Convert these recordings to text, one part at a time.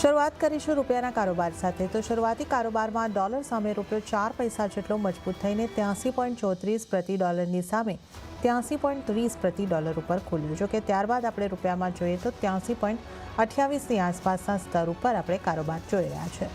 શરૂઆત કરીશું રૂપિયાના કારોબાર સાથે। તો શરૂઆતી કારોબારમાં ડોલર સામે રૂપિયો 4 પૈસા જેટલો મજબૂત થઈને 83.34 પ્રતિ ડોલરની સામે 83.30 પ્રતિ ડોલર ઉપર ખુલ્યો। જો કે ત્યારબાદ આપણે રૂપિયામાં જોઈએ તો 83.28ની આસપાસના સ્તર ઉપર આપણે કારોબાર જોઈ રહ્યા છે।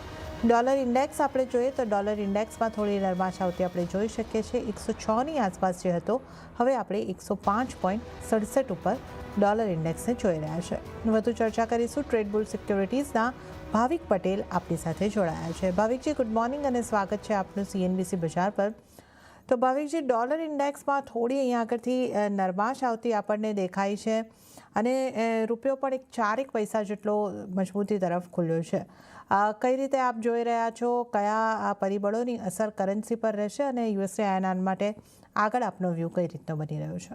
ડોલર ઇન્ડેક્સ આપણે જોઈએ તો ડોલર ઇન્ડેક્સમાં થોડી નરમાશ આવતી આપણે જોઈ શકીએ છીએ। 106ની આસપાસ જે હતો હવે આપણે 105.67 ઉપર ડોલર ઇન્ડેક્સને જોઈ રહ્યા છે। વધુ ચર્ચા કરીશું। ટ્રેડ બુલ સિક્યોરિટીઝના ભાવિક પટેલ આપણી સાથે જોડાયા છે। ભાવિકજી, ગુડ મોર્નિંગ અને સ્વાગત છે આપનું CNBC બજાર પર। તો ભાવિકજી, ડોલર ઇન્ડેક્સમાં થોડી અહીંયા આગળથી નરમાશ આવતી આપણને દેખાય છે અને રૂપિયો પણ 4 પૈસા જેટલો મજબૂતી તરફ ખુલ્યો છે। કઈ રીતે આપ જોઈ રહ્યા છો? કયા પરિબળોની અસર કરન્સી પર રહેશે અને યુએસડી આયન માટે આગળ આપનો વ્યૂ કઈ રીતનો બની રહ્યો છે?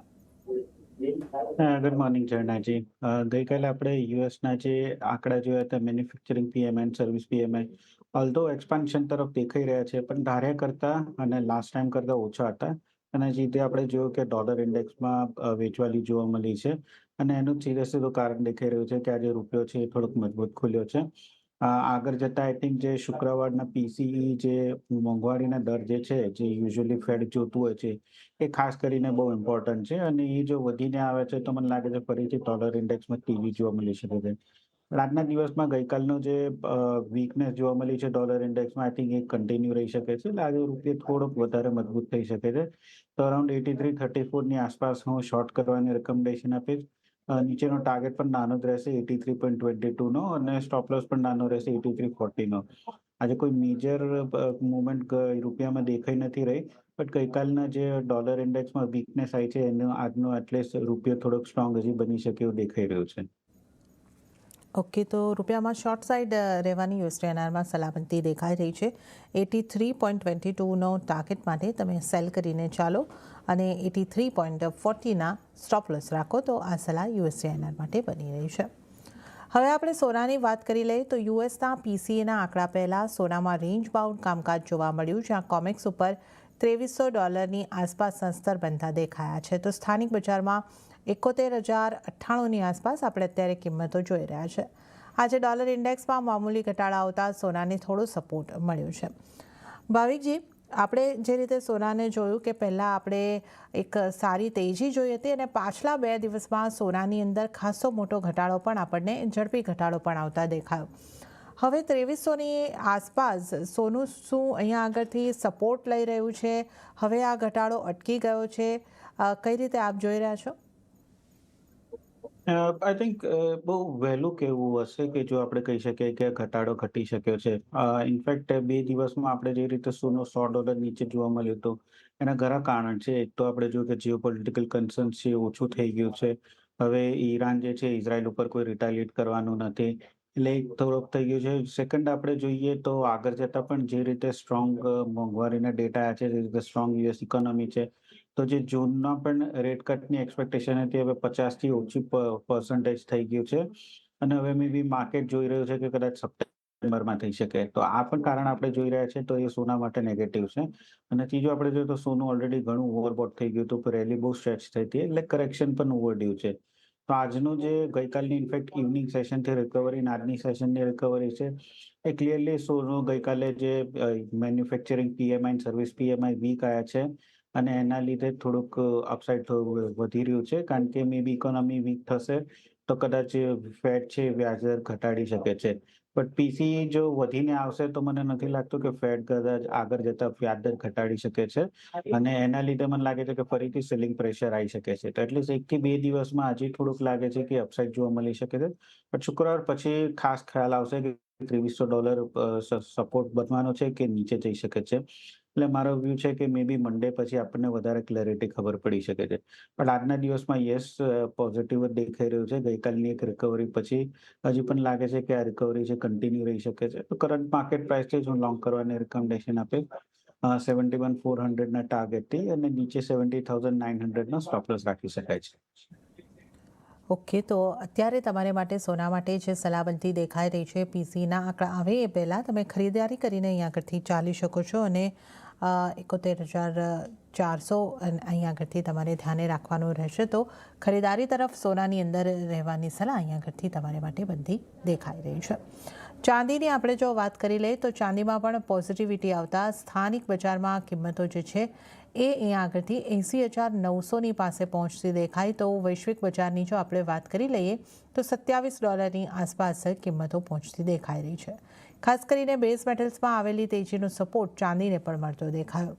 ગુડ મોર્નિંગ જર્નાજી। ગઈકાલે આપણે યુએસના જે આંકડા જોયા હતા, મેન્યુફેક્ચરિંગ પીએમઆઈ અને સર્વિસ પીએમઆઈ ઓલ્ધો એક્સપાન્શન તરફ દેખાઈ રહ્યા છે, પણ ધાર્યા કરતા અને લાસ્ટ ટાઈમ કરતા ઓછા હતા। અને જે રીતે આપણે જોયું કે ડોલર ઇન્ડેક્સમાં વેચવાલી જોવા મળી છે અને એનું સીધે સીધું કારણ દેખાઈ રહ્યું છે કે આજે રૂપિયો છે એ થોડોક મજબૂત ખુલ્યો છે। આગળ જતા આઈ થિંક જે શુક્રવારના પીસીઈ જે મોંઘવારીના દર જે છે, જે યુઝ્યુઅલી ફેડ જોતું હોય છે, એ ખાસ કરીને બહુ ઇમ્પોર્ટન્ટ છે અને એ જો વધીને આવે છે તો મને લાગે છે ફરીથી ડોલર ઇન્ડેક્સમાં તેજી જોવા મળી શકે છે। આજના દિવસમાં ગઈકાલનો જે વીકનેસ જોવા મળી છે ડોલર ઇન્ડેક્સમાં, આઈ થિંક એ કન્ટિન્યુ રહી શકે છે। એટલે આજે રૂપિયો થોડોક વધારે મજબૂત થઈ શકે છે। તો અરાઉન્ડ 83.34ની આસપાસ હું શોર્ટ કરવાની રેકમેન્ડેશન આપીશ। નીચેનો ટાર્ગેટ પણ નાનો જ રહેશે 83.22નો અને સ્ટોપ લોસ પણ નાનો રહેશે 83.40નો। આજે કોઈ મેજર મુવમેન્ટ રૂપિયામાં દેખાઈ નથી રહી, બટ ગઈકાલના જે ડોલર ઇન્ડેક્સમાં વીકનેસ આવી છે એનો આજનો એટલીસ્ટ રૂપિયો થોડોક સ્ટ્રોંગ હજી બની શકે એવું દેખાઈ રહ્યું છે। ઓકે, તો રૂપિયામાં શોર્ટ સાઇડ રહેવાની યુએસડી આયનમાં સલામતી દેખાઈ રહી છે। 83.22નો ટાર્ગેટ માટે તમે સેલ કરીને ચાલો અને 83.40ના સ્ટોપ લોસ રાખો, તો આ સલાહ યુએસડી આયન માટે બની રહી છે। હવે આપણે સોનાની વાત કરી લઈએ તો યુએસના પીસીએના આંકડા પહેલાં સોનામાં રેન્જ બાઉન્ડ કામકાજ જોવા મળ્યું, જ્યાં કોમેક્સ ઉપર $2300ની આસપાસના સ્તર બનતા દેખાયા છે। તો સ્થાનિક બજારમાં 71,098ની આસપાસ આપણે અત્યારે કિંમતો જોઈ રહ્યા છે। આજે ડોલર ઇન્ડેક્સમાં મામૂલી ઘટાડા આવતા સોનાને થોડો સપોર્ટ મળ્યો છે। ભાવિકજી, આપણે જે રીતે સોનાને જોયું કે પહેલાં આપણે એક સારી તેજી જોઈ હતી અને પાછલા 2 દિવસમાં સોનાની અંદર ખાસો મોટો ઘટાડો પણ આપણને ઝડપી ઘટાડો પણ આવતા દેખાયો। હવે 2300ની આસપાસ સોનું શું અહીંયા આગળથી સપોર્ટ લઈ રહ્યું છે? હવે આ ઘટાડો અટકી ગયો છે? કઈ રીતે આપ જોઈ રહ્યા છો? આઈ થિંક બહુ વહેલું કહેવું હશે કે જો આપણે કહી શકીએ કે ઘટાડો ઘટી શક્યો છે। ઇનફેક્ટ 2 દિવસમાં આપણે જે રીતે સોનું $100 નીચે જોવા મળ્યું હતું, એના ઘણા કારણ છે। એક તો આપણે જોયું કે જીઓપોલિટિકલ કન્સર્ન્સ છે ઓછું થઈ ગયું છે। હવે ઈરાન જે છે ઇઝરાયલ ઉપર કોઈ રિટાલિએટ કરવાનું નથી, એટલે થોડોક થઈ ગયું છે। સેકન્ડ આપણે જોઈએ તો આગળ જતા પણ જે રીતે સ્ટ્રોંગ મોંઘવારીના ડેટા આવ્યા છે, જે રીતે સ્ટ્રોંગ યુએસ ઇકોનોમી છે, તો જે જૂનના પણ રેટ કટની એક્સપેક્ટેશન હતી હવે 50થી ઓછી પર્સન્ટેજ થઈ ગયું છે અને હવે મે બી માર્કેટ જોઈ રહ્યું છે કે કદાચ સપ્ટેમ્બરમાં થઈ શકે। તો આ પણ કારણ આપણે જોઈ રહ્યા છે, તો એ સોના માટે નેગેટિવ છે। અને ત્રીજું આપણે જોઈએ તો સોનું ઓલરેડી ઘણું ઓવરબોટ થઈ ગયું હતું, રેલી બહુ સ્ટ્રેચ થઈ હતી, એટલે કરેક્શન પણ ઓવરડ્યુ છે। તો આજનું જે ગઈકાલની ઇનફેક્ટ ઇવનિંગ સેશનથી રિકવરી, આજની સેશનની રિકવરી છે, એ ક્લિયરલી સોનું ગઈકાલે જે manufacturing PMI service PMI week આવ્યા છે અને એના લીધે થોડુંક અપસાઇડ થોડું વધી રહ્યું છે, કારણ કે મે બી ઇકોનોમી વીક થશે તો કદાચ ફેડ છે વ્યાજદર ઘટાડી શકે છે। બટ પીસી જો વધીને આવશે તો મને નથી લાગતું કે ફેડ કદાચ આગળ જતા વ્યાજદર ઘટાડી શકે છે અને એના લીધે મને લાગે છે કે ફરીથી સેલિંગ પ્રેશર આવી શકે છે। તો એટલીસ્ટ 1 થી 2 દિવસમાં હજી થોડુંક લાગે છે કે અપસાઇડ જોવા મળી શકે છે, બટ શુક્રવાર પછી ખાસ ખ્યાલ આવશે કે $2300 સપોર્ટ બનવાનો છે કે નીચે જઈ શકે છે। એટલે મારો વ્યૂ છે કે મે બી મંડે પછી આપણને વધારે ક્લેરિટી ખબર પડી શકે છે, પણ આજના દિવસમાં યસ પોઝિટિવ જ દેખાઈ રહ્યું છે। ગઈકાલની એક રિકવરી પછી હજી પણ લાગે છે કે આ રિકવરી છે કન્ટિન્યુ રહી શકે છે। તો કરંટ માર્કેટ પ્રાઇસથી હું લોંગ કરવાની રિકમેન્ડેશન આપીશ 71,400ના ટાર્ગેટથી અને નીચે 70,900નો સ્ટોપ લોસ રાખી શકાય છે। ઓકે, તો અત્યારે તમારે માટે સોના માટે જે સલામતી દેખાઈ રહી છે, પીસીના આંકડા આવે એ પહેલાં તમે ખરીદારી કરીને અહીં આગળથી ચાલી શકો છો અને 71,000 400 અહીં આગળથી તમારે ધ્યાને રાખવાનું રહેશે. તો ખરીદારી તરફ સોનાની અંદર રહેવાની સલાહ અહીં આગળથી તમારે માટે બનતી દેખાઈ રહી છે. ચાંદીની આપણે જો વાત કરી લઈએ તો ચાંદીમાં પણ પોઝિટિવિટી આવતા સ્થાનિક બજારમાં કિંમતો જે છે એ અહીંયા આગળથી 80,900ની પાસે પહોંચતી દેખાય. તો વૈશ્વિક બજારની જો આપણે વાત કરી લઈએ તો $27 આસપાસ કિંમતો પહોંચતી દેખાઈ રહી છે. ખાસ કરીને બેઝ મેટલ્સમાં આવેલી તેજીનો સપોર્ટ ચાંદીને પણ મળતો દેખાયો.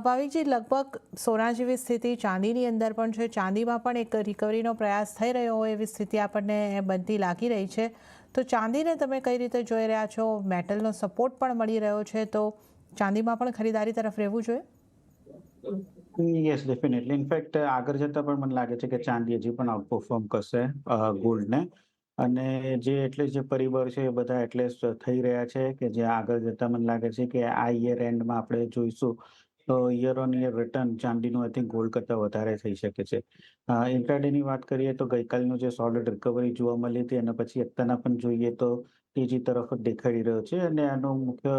ભાવિકજી, લગભગ સોના જેવી સ્થિતિ ચાંદીની અંદર પણ છે. ચાંદીમાં પણ એક રિકવરીનો પ્રયાસ થઈ રહ્યો હોય એવી સ્થિતિ આપણને બનતી લાગી રહી છે. તો ચાંદીને તમે કઈ રીતે જોઈ રહ્યા છો? મેટલનો સપોર્ટ પણ મળી રહ્યો છે, તો ચાંદીમાં પણ ખરીદારી તરફ રહેવું જોઈએ? Yes, definitely. ઇનફેક્ટ આગળ જતા પણ મને લાગે છે કે ચાંદી હજી પણ આઉટ પરફોર્મ કરશે ગોલ્ડને. અને જે પરિબળ છે એ બધા એટલે જ થઈ રહ્યા છે કે જે આગળ જતા મને લાગે છે કે આ યર એન્ડમાં આપણે જોઈશું તો યર ઓન યર રિટર્ન ચાંદીનું આઈ થિંક ગોલ્ડ કરતાં વધારે થઈ શકે છે. ઇન્ટ્રાડેની વાત કરીએ તો ગઈકાલનું જે સોલિડ રિકવરી જોવા મળી હતી અને પછી અત્યારના પણ જોઈએ તો તેજી તરફ જ દેખાડી રહ્યો છે. અને આનું મુખ્ય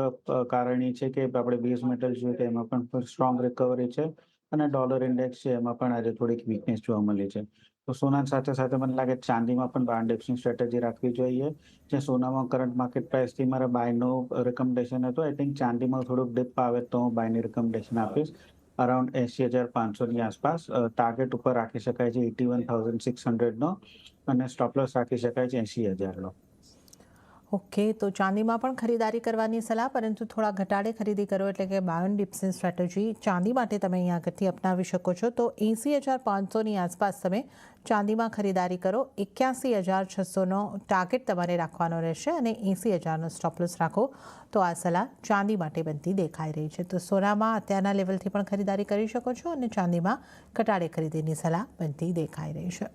કારણ એ છે કે આપણે બેઝ મેટલ જોઈએ તો એમાં પણ સ્ટ્રોંગ રિકવરી છે અને ડોલર ઇન્ડેક્સ છે એમાં પણ આજે થોડીક વીકનેસ જોવા મળી છે. તો સોના સાથે સાથે મને લાગે ચાંદીમાં પણ બાર ઇન્ડેક્સની સ્ટ્રેટેજી રાખવી જોઈએ. જે સોનામાં કરંટ માર્કેટ પ્રાઇસથી મારા બાયનું રિકમેન્ડેશન હતું, આઈ થિંક ચાંદીમાં થોડુંક ડિપ આવે તો હું બાયની રિકમેન્ડેશન આપીશ. અરાઉન્ડ 80,500ની આસપાસ ટાર્ગેટ ઉપર રાખી શકાય છે 81,600નો અને સ્ટોપ લોસ રાખી શકાય છે 80,000નો. ઓકે, તો ચાંદીમાં પણ ખરીદારી કરવાની સલાહ, પરંતુ થોડા ઘટાડે ખરીદી કરો, એટલે કે બાય ઓન ડિપ્સની સ્ટ્રેટેજી ચાંદી માટે તમે અહીં આગળથી અપનાવી શકો છો. તો 80,500ની આસપાસ તમે ચાંદીમાં ખરીદારી કરો. 81,600નો ટાર્ગેટ તમારે રાખવાનો રહેશે અને 80,000નો સ્ટોપ લોસ રાખો. તો આ સલાહ ચાંદી માટે બનતી દેખાઈ રહી છે. તો સોનામાં અત્યારના લેવલથી પણ ખરીદારી કરી શકો છો અને ચાંદીમાં ઘટાડે ખરીદીની સલાહ બનતી દેખાઈ રહી છે.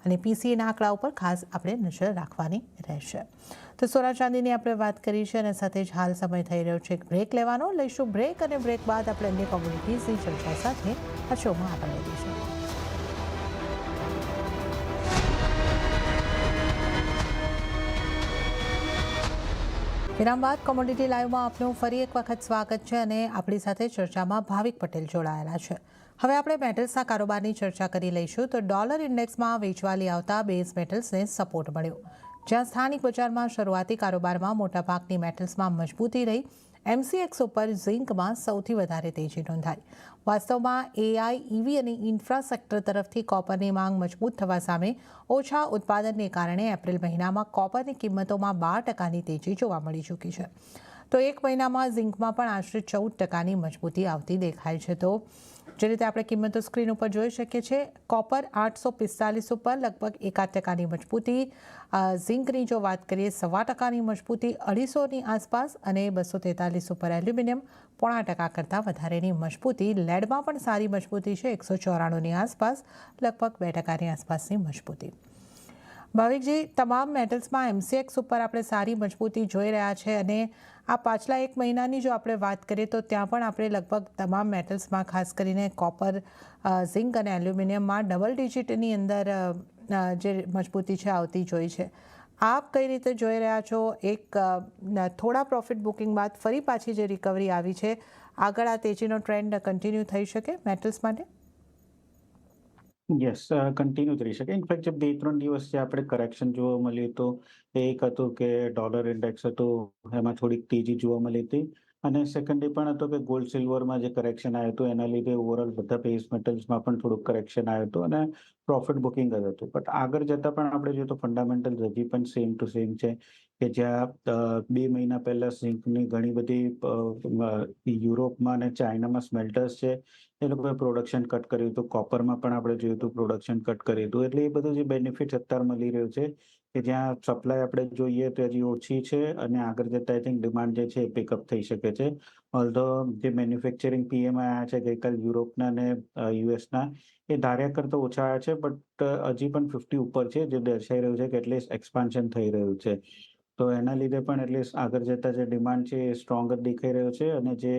અને પીસીએના આંકડા ઉપર ખાસ આપણે નજર રાખવાની રહેશે. તો સોના ચાંદીની આપણે વાત કરી છે અને સાથે જ હાલ સમય થઈ રહ્યો છે એક બ્રેક લેવાનો. લઈશું બ્રેક અને બ્રેક બાદ આપણે અન્ય કોમ્યુનિટીઝની ચર્ચા સાથે આ શોમાં આગળ વધીશું. વિરામ બાદ કોમોડિટી લાઈવમાં આપનું ફરી એક વખત સ્વાગત છે અને આપણી સાથે ચર્ચામાં ભાવિક પટેલ જોડાયેલા છે. હવે આપણે મેટલ્સના કારોબારની ચર્ચા કરી લઈશું. તો ડોલર ઇન્ડેક્સમાં વેચવાલી આવતા બેઝ મેટલ્સને સપોર્ટ મળ્યો. જ્યાં સ્થાનિક બજારમાં શરૂઆતી કારોબારમાં મોટાભાગની મેટલ્સમાં મજબૂતી રહી, એમસીએક્સ ઉપર ઝિંકમાં સૌથી વધારે તેજી નોંધાઈ. વાસ્તવમાં એઆઈ, ઈવી અને ઇન્ફ્રા સેક્ટર તરફથી કોપરની માંગ મજબૂત થવા સામે ઓછા ઉત્પાદનને કારણે એપ્રિલ મહિનામાં કોપરની કિંમતોમાં 12%ની તેજી જોવા મળી ચૂકી છે. તો એક મહિનામાં ઝિંકમાં પણ આશરે 14%ની મજબૂતી આવતી દેખાય છે. તો જે રીતે આપણે કિંમતો સ્ક્રીન ઉપર જોઈ શકીએ છીએ, કોપર 845 ઉપર લગભગ 1% મજબૂતી, ઝિંકની જો વાત કરીએ 1.25%ની મજબૂતી 250ની આસપાસ અને 243 ઉપર એલ્યુમિનિયમ 0.5% કરતાં વધારેની મજબૂતી. લેડમાં પણ સારી મજબૂતી છે, 194ની આસપાસ, લગભગ 2%ની આસપાસની મજબૂતી. ભાવિકજી, તમામ મેટલ્સમાં એમસીએક્સ ઉપર આપણે સારી મજબૂતી જોઈ રહ્યા છે અને આ પાછલા એક મહિનાની જો આપણે વાત કરીએ તો ત્યાં પણ આપણે લગભગ તમામ મેટલ્સમાં, ખાસ કરીને કોપર, ઝિંક અને એલ્યુમિનિયમમાં ડબલ ડિજિટની અંદર જે મજબૂતી છે આવતી જોઈ છે. આપ કઈ રીતે જોઈ રહ્યા છો? એક થોડા પ્રોફિટ બુકિંગ બાદ ફરી પાછી જે રિકવરી આવી છે, આગળ આ તેજીનો ટ્રેન્ડ કન્ટિન્યુ થઈ શકે મેટલ્સ માટે? યસ, કન્ટિન્યુ થઈ શકે. ઇનફેક્ટ જે 2-3 દિવસ જે આપણે કરેક્શન જોવા મળ્યું હતું, એક હતું કે ડોલર ઇન્ડેક્સ હતું, એમાં થોડીક તેજી જોવા મળી હતી. અને સેકન્ડલી પણ હતું કે ગોલ્ડ સિલ્વરમાં જે કરેક્શન આવ્યું હતું એના લીધે ઓવરઓલ બધા બેઝ મેટલ્સમાં પણ થોડુંક કરેક્શન આવ્યું હતું અને પ્રોફિટ બુકિંગ જ હતું. બટ આગળ જતાં પણ આપણે જોઈએ તો ફંડામેન્ટલ હજી પણ સેમ ટુ સેમ છે કે જ્યાં 2 મહિના પહેલા ઝિંકની ઘણી બધી યુરોપમાં અને ચાઇનામાં સ્મેલ્ટર્સ છે, એ લોકોએ પ્રોડક્શન કટ કર્યું હતું. કોપરમાં પણ આપણે જોયું હતું પ્રોડક્શન કટ કર્યું હતું. એટલે એ બધું જે બેનિફિટ અત્યારે મળી રહ્યું છે કે જ્યાં સપ્લાય આપણે જોઈએ તો હજી ઓછી છે અને આગળ જતાં આઈ થિંક ડિમાન્ડ જે છે એ પિકઅપ થઈ શકે છે. ઓલ્ધો જે મેન્યુફેક્ચરિંગ પીએમઆઈ આવ્યા છે ગઈકાલ યુરોપના અને યુએસના, એ ધાર્યા કરતાં ઓછા આવ્યા છે, બટ હજી પણ 50 ઉપર છે, જે દર્શાઈ રહ્યું છે કે એટલીસ્ટ એક્સપાન્શન થઈ રહ્યું છે. તો એના લીધે પણ એટલીસ્ટ આગળ જતાં જે ડિમાન્ડ છે એ સ્ટ્રોંગ જ દેખાઈ રહ્યો છે અને જે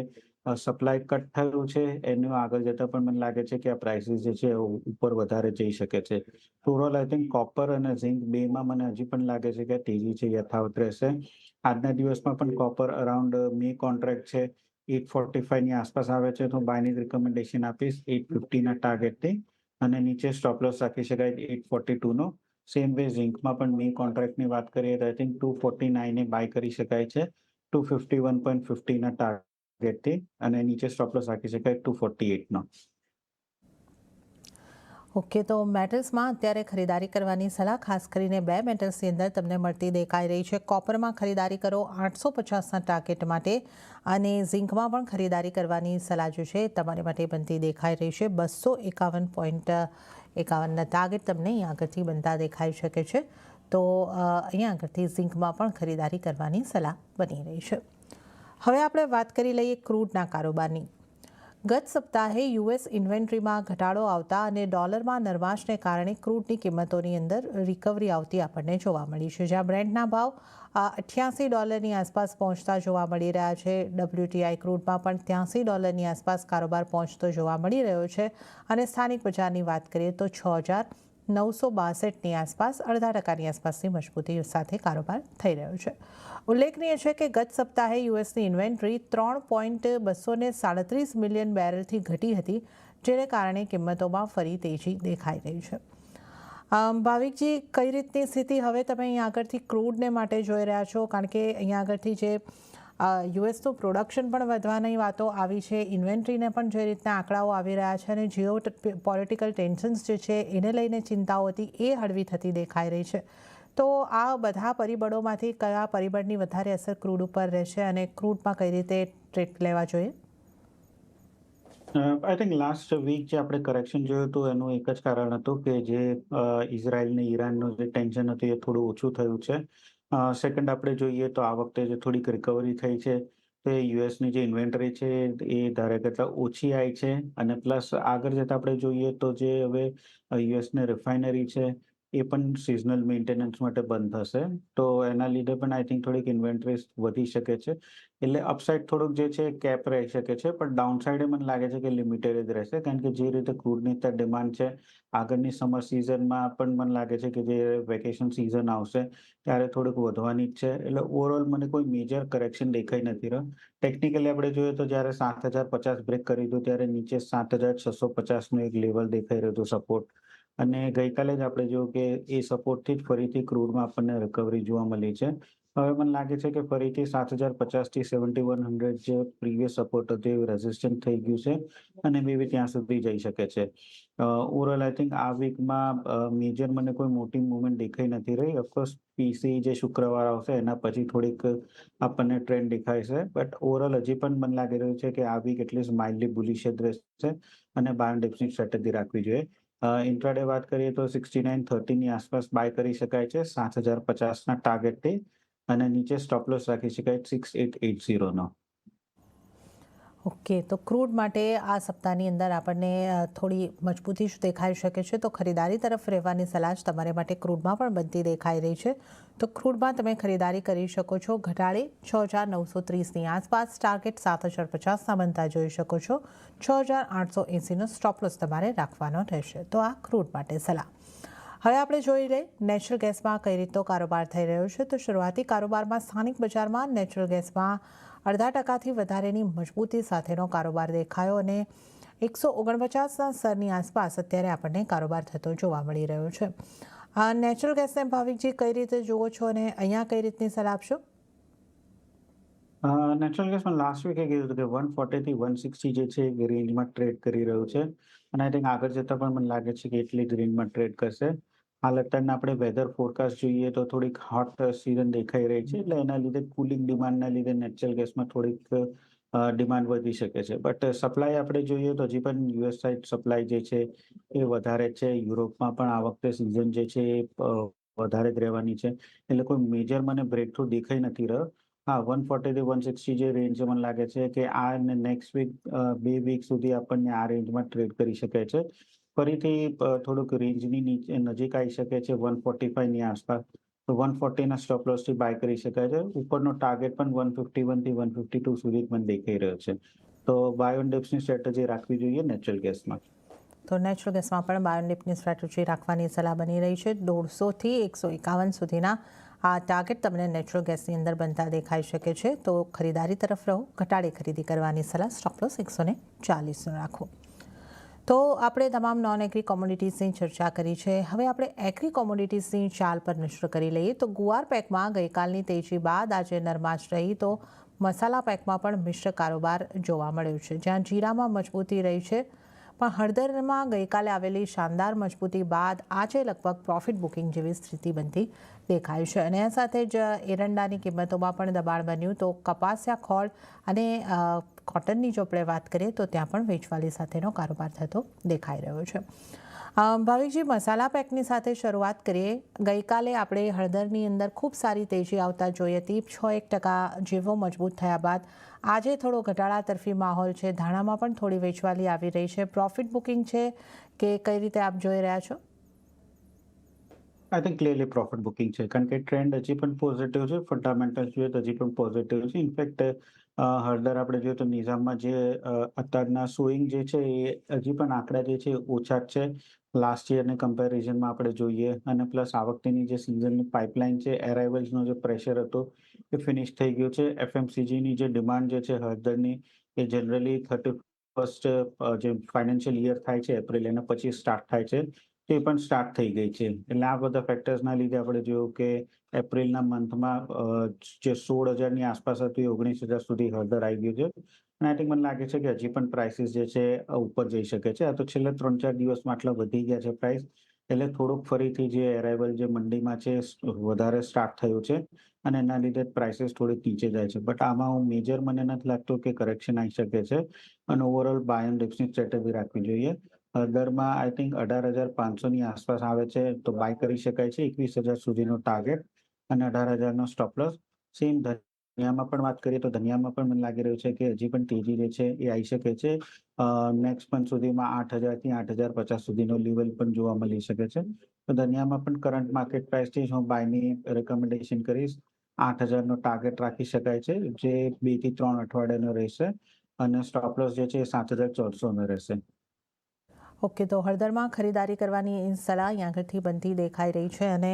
સપ્લાય કટ થયું છે એનું આગળ જતાં પણ મને લાગે છે કે આ પ્રાઇસીસ જે છે ઉપર વધારે જઈ શકે છે. ઓવરઓલ આઈ થિંક કોપર અને ઝિંક બેમાં મને હજી પણ લાગે છે કે તેજી છે યથાવત રહેશે. આજના દિવસમાં પણ કોપર અરાઉન્ડ મે કોન્ટ્રાક્ટ છે 845 ની આસપાસ આવે છે તો બાયની રિકમેન્ડેશન આપીશ 850 ના ટાર્ગેટથી અને નીચે સ્ટોપ લોસ રાખી શકાય 842 નો. સેમ વે ઝિંકમાં પણ મે કોન્ટ્રાક્ટની વાત કરીએ તો આઈ થિંક 249 એ બાય કરી શકાય છે 251.50 ના ટાર્ગેટથી અને નીચે સ્ટોપ લોસ રાખી શકાય 248 નો. ઓકે, તો મેટલ્સમાં અત્યારે ખરીદારી કરવાની સલાહ ખાસ કરીને બે મેટલ્સની અંદર તમને મળતી દેખાઈ રહી છે. કોપરમાં ખરીદારી કરો 850ના ટાર્ગેટ માટે અને ઝિંકમાં પણ ખરીદારી કરવાની સલાહ જે છે તમારી માટે બનતી દેખાઈ રહી છે. 251.51ના ટાર્ગેટ તમને અહીંયા આગળથી બનતા દેખાઈ શકે છે. તો અહીંયા આગળથી ઝિંકમાં પણ ખરીદારી કરવાની સલાહ બની રહી છે. હવે આપણે વાત કરી લઈએ ક્રૂડના કારોબારની. ગત સપ્તાહે યુએસ ઇન્વેન્ટરીમાં ઘટાડો આવતા અને ડોલરમાં નરમાશને કારણે ક્રૂડની કિંમતોની અંદર રિકવરી આવતી આપણને જોવા મળી છે. જ્યાં બ્રેન્ટના ભાવ $88 આસપાસ પહોંચતા જોવા મળી રહ્યા છે. WTI ક્રૂડમાં પણ $83 આસપાસ કારોબાર પહોંચતો જોવા મળી રહ્યો છે અને સ્થાનિક બજારની વાત કરીએ તો 6,962ની આસપાસ 0.5% આસપાસની મજબૂતી સાથે કારોબાર થઈ રહ્યો છે. ઉલ્લેખનીય છે કે ગત સપ્તાહે યુએસની ઇન્વેન્ટરી 3.237 મિલિયન બેરલથી ઘટી હતી, જેને કારણે કિંમતોમાં ફરી તેજી દેખાઈ રહી છે. ભાવિકજી, કઈ રીતની સ્થિતિ હવે તમે અહીંયા આગળથી ક્રૂડને માટે જોઈ રહ્યા છો? કારણ કે અહીંયા આગળથી જે યુએસનું પ્રોડક્શન પણ વધવાની વાતો આવી છે, ઇન્વેન્ટરીને પણ જે રીતના આંકડાઓ આવી રહ્યા છે અને જીઓ પોલિટિકલ ટેન્શન્સ જે છે એને લઈને ચિંતાઓ હતી એ હળવી થતી દેખાઈ રહી છે. તો આ બધા પરિબળોમાંથી કયા પરિબળની વધારે અસર ક્રૂડ ઉપર રહેશે અને ક્રૂડમાં કઈ રીતે ટ્રેડ લેવા જોઈએ? આઈ થિંક લાસ્ટ વીક જે આપણે કરેક્શન જોયું હતું એનું એક જ કારણ હતું કે જે ઇઝરાયલ ને ઈરાનનું જે ટેન્શન હતું એ થોડું ઓછું થયું છે. સેકન્ડ આપણે જોઈએ તો આ વખતે જે થોડીક રિકવરી થઈ છે તો યુએસની જે ઇન્વેન્ટરી છે એ ધારે કરતાં ઓછી આવી છે અને પ્લસ આગળ જતાં આપણે જોઈએ તો જે હવે યુએસની રિફાઇનરી છે એ પણ સિઝનલ મેન્ટેનન્સ માટે બંધ થશે તો એના લીધે પણ આઈ થિંક થોડીક ઇન્વેન્ટરી વધી શકે છે. એટલે અપસાઇડ થોડુંક જે છે કેપ રહી શકે છે પણ ડાઉનસાઇડે મને લાગે છે કે લિમિટેડ જ રહેશે કારણ કે જે રીતે ક્રૂડની ત્યાં ડિમાન્ડ છે આગળની સમર સિઝનમાં પણ મને લાગે છે કે જે વેકેશન સિઝન આવશે ત્યારે થોડુંક વધવાની જ છે. એટલે ઓવરઓલ મને કોઈ મેજર કરેક્શન દેખાઈ નથી રહ્યો. ટેકનિકલી આપણે જોઈએ તો જ્યારે 7,050 બ્રેક કર્યું હતું ત્યારે નીચે 7,650નું એક લેવલ દેખાઈ રહ્યું હતું સપોર્ટ અને ગઈકાલે જ આપણે જોયું કે એ સપોર્ટથી જ ફરીથી ક્રૂડમાં આપણને રિકવરી જોવા મળી છે. હવે મને લાગે છે કે ફરીથી 7,050થી 7,100 જે પ્રીવિયસ સપોર્ટ હતું એ રેઝિસ્ટન્ટ થઈ ગયું છે અને મે બી ત્યાં સુધી જઈ શકે છે. ઓવરઓલ આઈ થિંક આ વીકમાં મેજર મને કોઈ મોટી મૂવમેન્ટ દેખાઈ નથી રહી. ઓફકોર્સ પીસી જે શુક્રવાર આવશે એના પછી થોડીક આપણને ટ્રેન્ડ દેખાય છે બટ ઓવરઓલ હજી પણ મને લાગી રહ્યું છે કે આ વીક એટલીસ્ટ માઇલ્ડલી બુલિશ જ રહેશે અને બાય એન્ડ ડિપ્સની સ્ટ્રેટેજી રાખવી જોઈએ. ઇન્ટ્રાડે વાત કરીએ તો 69.30ની આસપાસ બાય કરી શકાય છે 7,050ના ટાર્ગેટથી અને નીચે સ્ટોપ લોસ રાખી શકાય 6,880નો. ઓકે, તો ક્રૂડ માટે આ સપ્તાહની અંદર આપણને થોડી મજબૂતી જ દેખાઈ શકે છે. તો ખરીદારી તરફ રહેવાની સલાહ જ તમારે માટે ક્રૂડમાં પણ બનતી દેખાઈ રહી છે. તો ક્રૂડમાં તમે ખરીદારી કરી શકો છો. ઘટાડે 6,930ની આસપાસ, ટાર્ગેટ 7,050ના બનતા જોઈ શકો છો. 6,880નો સ્ટોપ લોસ તમારે રાખવાનો રહેશે. તો આ ક્રૂડ માટે સલાહ. હવે આપણે જોઈ લઈએ નેચરલ ગેસમાં કઈ રીતનો કારોબાર થઈ રહ્યો છે. તો શરૂઆતી કારોબારમાં સ્થાનિક બજારમાં નેચરલ ગેસમાં 0.5%થી વધારેની મજબૂતી સાથેનો કારોબાર દેખાયો અને 149ના સ્તરની આસપાસ અત્યારે આપણને કારોબાર થતો જોવા મળી રહ્યો છે. નેચરલ ગેસને ભાવિકજી કઈ રીતે જુઓ છો અને અહીંયા કઈ રીતની સલાહ આપશો? નેચરલ ગેસમાં લાસ્ટ વીકે કીધું હતું કે 140થી 160 જે છે એ રેન્જમાં ટ્રેડ કરી રહ્યું છે અને આઈ થિંક આગળ જતાં પણ મને લાગે છે કે એટલી જ રેન્જમાં ટ્રેડ કરશે. હાલ અત્યારના આપણે વેધર ફોરકાસ્ટ જોઈએ તો થોડીક હોટ સિઝન દેખાઈ રહી છે એટલે એના લીધે કુલિંગ ડિમાન્ડના લીધે નેચરલ ગેસમાં થોડીક ડિમાન્ડ વધી શકે છે બટ સપ્લાય આપણે જોઈએ તો હજી પણ યુએસ સાઇડ સપ્લાય જે છે એ વધારે છે. યુરોપમાં પણ આ વખતે સિઝન જે છે એ વધારે જ રહેવાની છે એટલે કોઈ મેજર મને બ્રેકથ્રુ દેખાઈ નથી રહ્યો. હા, 140થી 160 જે રેન્જ મને લાગે છે કે આ નેક્સ્ટ વીક 2 વીક સુધી આપણને આ રેન્જમાં ટ્રેડ કરી શકાય છે. ફરીથી થોડુંક રેન્જની નીચે નજીક આવી શકે છે 145ની આસપાસ તો 140ના સ્ટોપ લોસથી બાય કરી શકાય છે. ઉપરનો ટાર્ગેટ પણ 151થી 152 સુધી મને દેખાઈ રહ્યો છે. તો બાય ઓન ડિપ્સની સ્ટ્રેટેજી રાખવી જોઈએ નેચરલ ગેસમાં. તો નેચરલ ગેસમાં પણ બાયોન ડિપની સ્ટ્રેટેજી રાખવાની સલાહ બની રહી છે. 150થી 151 સુધીના આ ટાર્ગેટ તમને નેચરલ ગેસની અંદર બનતા દેખાઈ શકે છે, તો ખરીદારી તરફ રહો. ઘટાડે ખરીદી કરવાની સલાહ. સ્ટોપ લોસ 140 રાખો. તો આપણે તમામ નોન એગ્રી કોમોડિટીઝની ચર્ચા કરી છે. હવે આપણે એગ્રી કોમોડિટીઝની ચાલ પર નજર કરી લઈએ. તો ગુવાર પેકમાં ગઈકાલની તેજી બાદ આજે નરમાશ રહી, તો મસાલા પેકમાં પણ મિશ્ર કારોબાર જોવા મળ્યો છે, જ્યાં જીરામાં મજબૂતી રહી છે, પણ હળદરમાં ગઈકાલે આવેલી શાનદાર મજબૂતી બાદ આજે લગભગ પ્રોફિટ બુકિંગ જેવી સ્થિતિ બનતી દેખાય છે. અને આ સાથે જ એરંડાની કિંમતોમાં પણ દબાણ બન્યું. તો કપાસિયા, ખોળ અને કોટનની જો આપણે વાત કરીએ તો ત્યાં પણ વેચવાલી સાથેનો કારોબાર થતો દેખાઈ રહ્યો છે. ભાવિકજી, મસાલા પેકની સાથે શરૂઆત કરીએ. ગઈકાલે આપણે હળદરની અંદર ખૂબ સારી તેજી આવતા જોઈ હતી. 6% જેવો મજબૂત થયા બાદ આજે થોડો ઘટાડા તરફી માહોલ છે. ધાણામાં પણ થોડી વેચવાલી આવી રહી છે. પ્રોફિટ બુકિંગ છે કે કઈ રીતે આપ જોઈ રહ્યા છો? I think clearly profit booking છે, કારણ કે ટ્રેન્ડ હજી પણ પોઝિટિવ છે, ફંડામેન્ટલ્સ જોઈએ તો હજી પણ પોઝિટિવ છે. ઇનફેક્ટ હળદર આપણે જોઈએ તો નિઝામમાં જે અત્યારના સોઈંગ જે છે એ હજી પણ આંકડા જે છે એ ઓછા જ છે લાસ્ટ યરની કમ્પેરિઝનમાં આપણે જોઈએ. અને પ્લસ આ વખતેની જે સિઝનની પાઇપલાઇન છે, એરાઇવલ્સનો જે પ્રેશર હતો એ ફિનિશ થઈ ગયો છે. એફએમસીજીની જે ડિમાન્ડ જે છે હળદરની એ જનરલી 31st જે ફાઇનાન્શિયલ યર થાય છે એપ્રિલ, એના પછી સ્ટાર્ટ થાય છે, તે પણ સ્ટાર્ટ થઈ ગઈ છે. એટલે આ બધા ફેક્ટર્સના લીધે આપણે જોયું કે એપ્રિલના મંથમાં જે 16,000ની આસપાસ હતું એ 19,000 સુધી હળદર આવી ગયું છે. અને આઈ થિંક મને લાગે છે કે હજી પણ પ્રાઇસીસ જે છે ઉપર જઈ શકે છે. આ તો છેલ્લા 3-4 દિવસમાં આટલા વધી ગયા છે પ્રાઇસ, એટલે થોડુંક ફરીથી જે એરાઇવલ જે મંડીમાં છે વધારે સ્ટાર્ટ થયું છે અને એના લીધે પ્રાઇસીસ થોડીક નીચે જાય છે. બટ આમાં હું મેજર મને નથી લાગતું કે કરેક્શન આવી શકે છે અને ઓવરઓલ બાય એન્ડ ડિપ્સની સ્ટ્રેટેજી રાખવી જોઈએ. હળદરમાં આઈ થિંક 18,500ની આસપાસ આવે છે તો બાય કરી શકાય છે. 21,000 સુધીનો ટાર્ગેટ અને 18,000નો સ્ટોપ લોસ. સેમ ધનિયામાં પણ વાત કરીએ તો ધનિયામાં પણ મને લાગી રહ્યું છે કે હજી પણ તેજી જે છે એ આવી શકે છે. નેક્સ્ટ મંથ સુધીમાં 8,000થી 8,050 સુધીનો લેવલ પણ જોવા મળી શકે છે. તો ધનિયામાં પણ કરંટ માર્કેટ પ્રાઇસથી હું બાયની રેકમેન્ડેશન કરીશ. 8,000નો ટાર્ગેટ રાખી શકાય છે, જે 2 થી 3 અઠવાડિયાનો રહેશે અને સ્ટોપ લોસ જે છે એ 7,400નો રહેશે. ઓકે, તો હળદરમાં ખરીદારી કરવાની સલાહ અહીંયા આગળથી બનતી દેખાઈ રહી છે અને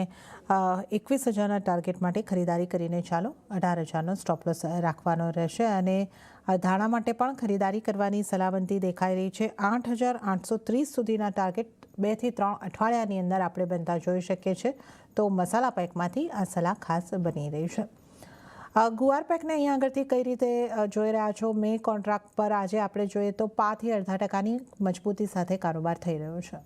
21,000ના ટાર્ગેટ માટે ખરીદારી કરીને ચાલો. 18,000નો સ્ટોપ લોસ રાખવાનો રહેશે અને ધાણા માટે પણ ખરીદારી કરવાની સલાહ બનતી દેખાઈ રહી છે. 8,830 સુધીના ટાર્ગેટ 2 થી 3 અઠવાડિયાની અંદર આપણે બનતા જોઈ શકીએ છીએ. તો મસાલા પેકમાંથી આ સલાહ ખાસ બની રહી છે. ગુવાર પેકને અહીંયા આગળથી કઈ રીતે જોઈ રહ્યા છો? મે કોન્ટ્રાક્ટ પર આજે આપણે જોઈએ તો 5 થી અડધા ટકાની મજબૂતી સાથે કારોબાર થઈ રહ્યો છે.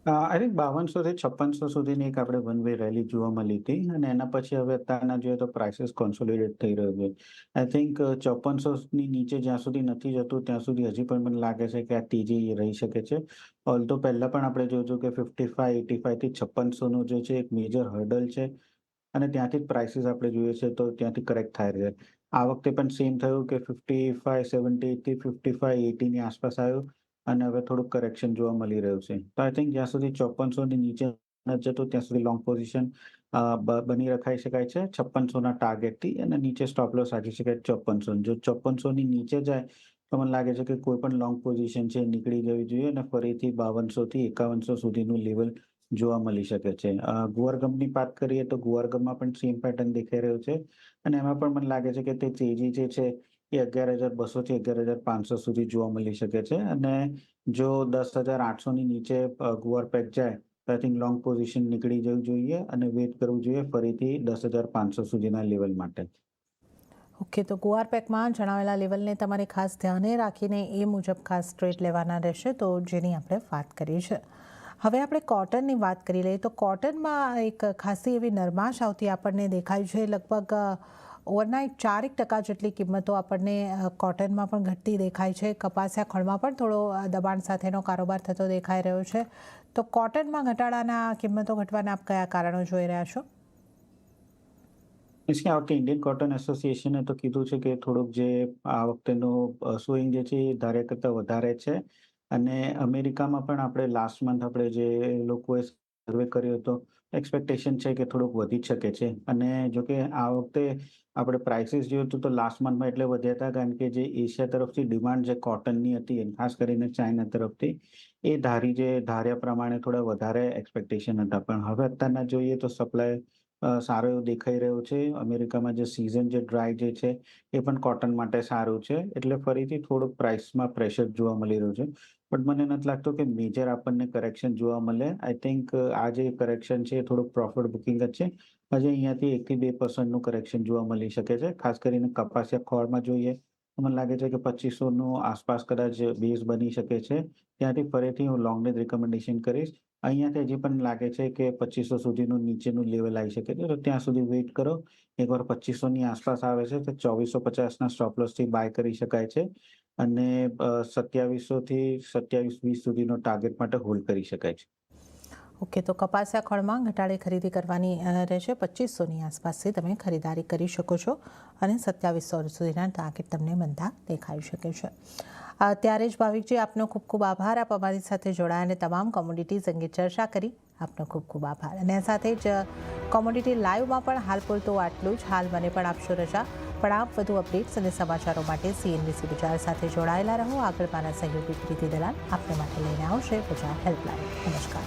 આઈ થિંક 5200 થી 5600 સુધીની એક આપણે વન વે રેલી જોવા મળી હતી અને એના પછી હવે અત્યારના જોઈએ તો પ્રાઇસીસ કોન્સોલિડેટ થઈ રહ્યો છે. આઈ થિંક 5400ની નીચે જ્યાં સુધી નથી જતું ત્યાં સુધી હજી પણ મને લાગે છે કે આ તેજી રહી શકે છે. ઓલ્ધો પહેલા પણ આપણે જોયું હતું કે 55, 85 થી 5600નું જે છે એક મેજર હર્ડલ છે અને ત્યાંથી જ પ્રાઇસીસ આપણે જોઈએ છે તો ત્યાંથી કરેક્ટ થાય છે. આ વખતે પણ સેમ થયું કે 55.70 થી 55.80ની આસપાસ આવ્યું અને હવે થોડુંક કરેક્શન જોવા મળી રહ્યું છે. તો આઈ થિંક જ્યાં સુધી 5400ની નીચે નથી જતું ત્યાં સુધી લોંગ પોઝિશન બની રખાઈ શકાય છે 5600ના ટાર્ગેટથી અને નીચે સ્ટોપ લોસ રાખી શકાય 5400. જો 5400ની નીચે જાય તો મને લાગે છે કે કોઈ પણ લોંગ પોઝિશન છે નીકળી જવી જોઈએ અને ફરીથી 5200 થી 5100 સુધીનું લેવલ જોવા મળી શકે છે. ગુવારગમની વાત કરીએ તો ગુવારગમમાં પણ સેમ પેટર્ન દેખાઈ રહ્યો છે અને એમાં પણ મને લાગે છે કે તે તેજી જે છે એ 11,200 થી 11,500 સુધી જોવા મળી શકે છે અને જો 10,800ની નીચે ગુવાર પેક જાય તો આઈ થિંક લોંગ પોઝિશન નીકળી જવું જોઈએ અને વેઇટ કરવું જોઈએ ફરીથી 10,500 સુધીના લેવલ માટે. ઓકે, તો ગુવાર પેકમાં જણાવેલા લેવલને તમારે ખાસ ધ્યાને રાખીને એ મુજબ ખાસ ટ્રેડ લેવાના રહેશે, તો જેની આપણે વાત કરી છે. હવે આપણે કોટનની વાત કરી લઈએ તો કોટનમાં એક ખાસી એવી નરમાશ આવતી આપણને દેખાય છે. લગભગ ઓવરનાઇટ 4% જેટલી કિંમતો આપણને કોટનમાં પણ ઘટતી દેખાય છે. કપાસિયા, ખળમાં પણ થોડો દબાણ સાથેનો કારોબાર થતો દેખાઈ રહ્યો છે. તો કોટનમાં ઘટાડાના કિંમતો ઘટવાના આપ કયા કારણો જોઈ રહ્યા છો? આ વખતે ઇન્ડિયન કોટન એસોસિએશને તો કીધું છે કે થોડુંક જે આ વખતેનું સોઈંગ જે છે એ ધાર્યા કરતાં વધારે છે અને અમેરિકામાં પણ આપણે લાસ્ટ મંથ આપણે જે લોકોએ સર્વે કર્યો હતો એક્સપેક્ટેશન છે કે થોડુંક વધી શકે છે અને જો કે આ વખતે આપણે પ્રાઇસીસ જોયું હતું તો લાસ્ટ મંથમાં એટલે વધ્યા હતા કારણ કે જે એશિયા તરફથી ડિમાન્ડ જે કોટનની હતી ખાસ કરીને ચાઇના તરફથી એ ધાર્યા પ્રમાણે થોડા વધારે એક્સપેક્ટેશન હતા, પણ હવે અત્યારના જોઈએ તો સપ્લાય સારો એવો દેખાઈ રહ્યો છે. અમેરિકામાં જે સીઝન જે ડ્રાય જે છે, એ પણ કોટન માટે સારું છે. એટલે ફરીથી થોડુંક પ્રાઇસમાં પ્રેશર જોવા મળી રહ્યું છે. બટ મને નથી લાગતું કે મેજર આપણને કરેક્શન જોવા મળે. આઈ થિંક આ જે કરેક્શન છે, એ થોડુંક પ્રોફિટ બુકિંગ જ છે. હજી અહીંયાથી 1 થી 2% નું કરેક્શન જોવા મળી શકે છે. ખાસ કરીને કપાસિયા ખોળમાં જોઈએ, તો મને લાગે છે કે 2500 નું આસપાસ કદાચ બેઝ બની શકે છે. ત્યાંથી ફરીથી હું લોંગની જ રિકમેન્ડેશન કરીશ. અહીંયાથી હજી પણ લાગે છે કે 2500 સુધીનું નીચેનું લેવલ આવી શકે છે. તો ત્યાં સુધી વેઇટ કરો. એકવાર 2500 ની આસપાસ આવે છે, તો 2450 ના સ્ટોપ લોસથી બાય કરી શકાય છે અને 2700 થી 2720 સુધીનો ટાર્ગેટ માટે હોલ્ડ કરી શકાય છે. ઓકે, તો કપાસિયા ખળમાં ઘટાડે ખરીદી કરવાની રહેશે. 2500ની આસપાસથી તમે ખરીદારી કરી શકો છો અને 2700 સુધીના ટાર્ગેટ તમને બનતા દેખાઈ શકે છે. ત્યારે જ ભાવિકજી, આપનો ખૂબ ખૂબ આભાર. આપ અમારી સાથે જોડાયા અને તમામ કોમોડિટીઝ અંગે ચર્ચા કરી. આપનો ખૂબ ખૂબ આભાર. અને સાથે જ કોમોડિટી લાઈવમાં પણ હાલ પૂરતું આટલું જ. હાલ મને પણ આપશો રજા, પણ આપ વધુ અપડેટ્સ અને સમાચારો માટે CNBC બજાર સાથે જોડાયેલા રહો. આગળ મારા સહયોગી પ્રીતિ દલાલ આપને માટે લઈને આવશે બજાર હેલ્પલાઇન. નમસ્કાર.